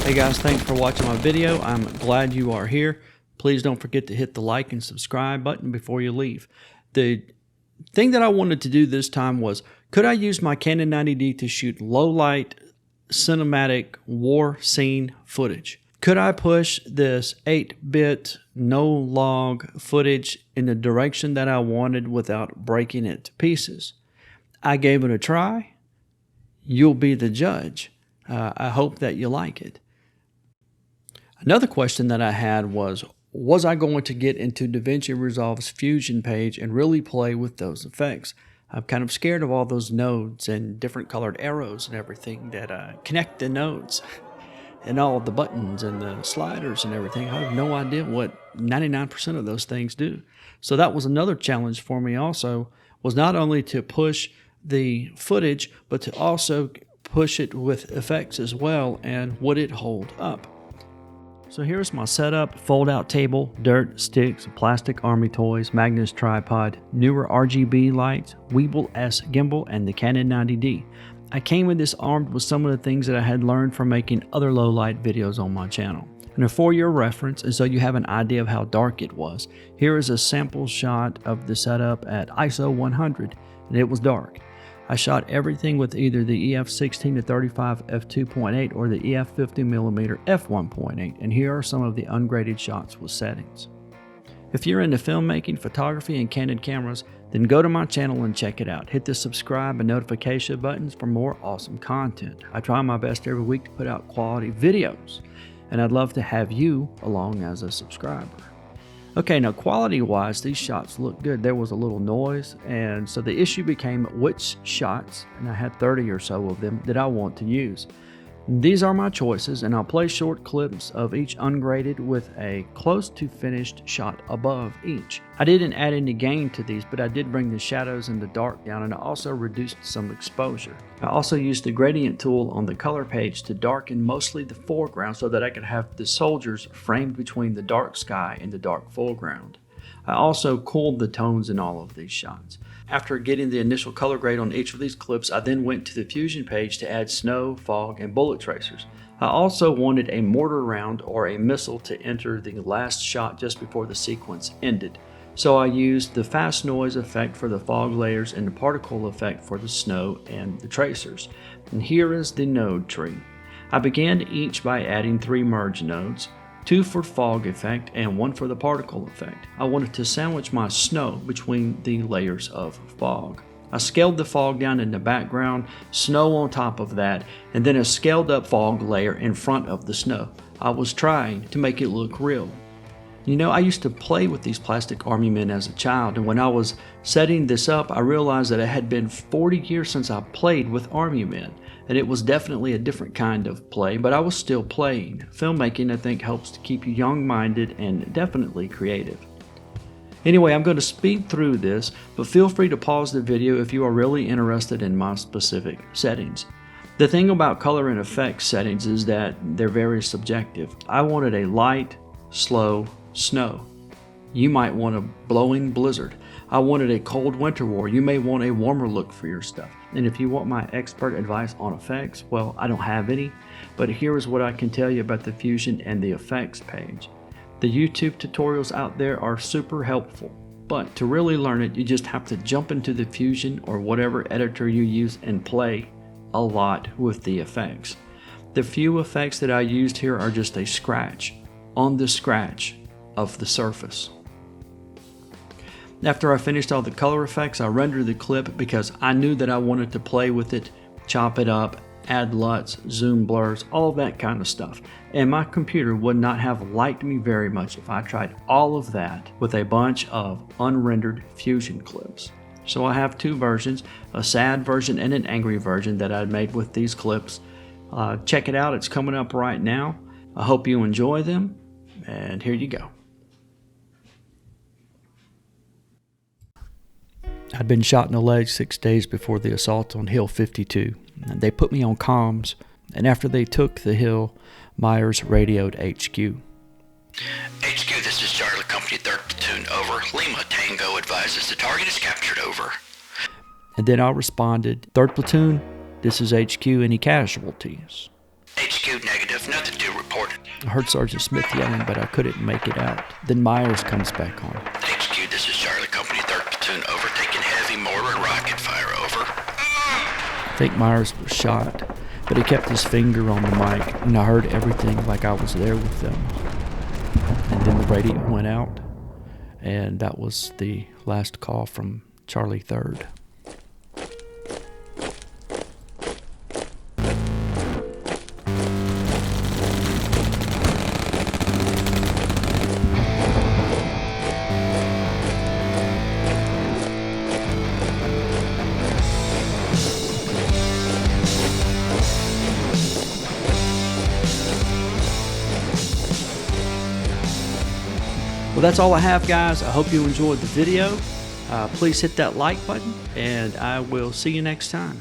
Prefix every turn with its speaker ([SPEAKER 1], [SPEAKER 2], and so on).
[SPEAKER 1] Hey guys, thanks for watching my video. I'm glad you are here. Please don't forget to hit the like and subscribe button before you leave. The thing that I wanted to do this time was, could I use my Canon 90D to shoot low light cinematic war scene footage? Could I push this 8-bit no log footage in the direction that I wanted without breaking it to pieces? I gave it a try. You'll be the judge. I hope that you like it. Another question that I had was I going to get into Davinci Resolve's Fusion page and really play with those effects? I'm kind of scared of all those nodes and different colored arrows and everything that connect the nodes and all the buttons and the sliders and everything. I have no idea what 99% of those things do. So that was another challenge for me also, was not only to push the footage, but to also push it with effects as well, and would it hold up? So here's my setup: fold-out table, dirt, sticks, plastic army toys, Magnus tripod, newer RGB lights, Weeble S gimbal, and the Canon 90D. I came with this armed with some of the things that I had learned from making other low-light videos on my channel. And for your reference, and so you have an idea of how dark it was, here is a sample shot of the setup at ISO 100, and it was dark. I shot everything with either the EF 16-35 f2.8 or the EF 50mm f1.8, and here are some of the ungraded shots with settings. If you're into filmmaking, photography, and candid cameras, then go to my channel and check it out. Hit the subscribe and notification buttons for more awesome content. I try my best every week to put out quality videos, and I'd love to have you along as a subscriber. Okay, now quality-wise, these shots look good. There was a little noise, and so the issue became which shots, and I had 30 or so of them, that I want to use. These are my choices, and I'll play short clips of each ungraded with a close to finished shot above each. I didn't add any gain to these, but I did bring the shadows and the dark down, and I also reduced some exposure. I also used the gradient tool on the color page to darken mostly the foreground so that I could have the soldiers framed between the dark sky and the dark foreground. I also cooled the tones in all of these shots. After getting the initial color grade on each of these clips, I then went to the Fusion page to add snow, fog, and bullet tracers. I also wanted a mortar round or a missile to enter the last shot just before the sequence ended. So I used the fast noise effect for the fog layers and the particle effect for the snow and the tracers. And here is the node tree. I began each by adding 3 merge nodes, 2 for fog effect and 1 for the particle effect. I wanted to sandwich my snow between the layers of fog. I scaled the fog down in the background, snow on top of that, and then a scaled up fog layer in front of the snow. I was trying to make it look real. You know, I used to play with these plastic army men as a child, and when I was setting this up, I realized that it had been 40 years since I played with army men, and it was definitely a different kind of play, but I was still playing. Filmmaking, I think, helps to keep you young-minded and definitely creative. Anyway, I'm going to speed through this, but feel free to pause the video if you are really interested in my specific settings. The thing about color and effects settings is that they're very subjective. I wanted a light, slow snow. You might want a blowing blizzard. I wanted a cold winter war. You may want a warmer look for your stuff. And if you want my expert advice on effects, well, I don't have any, but here is what I can tell you about the Fusion and the effects page. The YouTube tutorials out there are super helpful, but to really learn it, you just have to jump into the Fusion or whatever editor you use and play a lot with the effects. The few effects that I used here are just a scratch on the scratch of the surface. After I finished all the color effects, I rendered the clip because I knew that I wanted to play with it, chop it up, add LUTs, zoom blurs, all that kind of stuff. And my computer would not have liked me very much if I tried all of that with a bunch of unrendered Fusion clips. So I have 2 versions, a sad version and an angry version that I made with these clips. Check it out, it's coming up right now. I hope you enjoy them, and here you go. I'd been shot in the leg 6 days before the assault on Hill 52. They put me on comms, and after they took the hill, Myers radioed HQ.
[SPEAKER 2] HQ, this is Charlie Company 3rd Platoon, over. Lima Tango advises the target is captured, over.
[SPEAKER 1] And then I responded, 3rd Platoon, this is HQ, any casualties?
[SPEAKER 2] HQ negative, nothing to reported.
[SPEAKER 1] I heard Sergeant Smith yelling, but I couldn't make it out. Then Myers comes back on.
[SPEAKER 2] HQ, this is Charlie Company, 3rd Platoon, over. Taking heavy mortar and rocket fire, over.
[SPEAKER 1] I think Myers was shot, but he kept his finger on the mic, and I heard everything like I was there with them. And then the radio went out, and that was the last call from Charlie 3rd. Well, that's all I have, guys. I hope you enjoyed the video. Please hit that like button, and I will see you next time.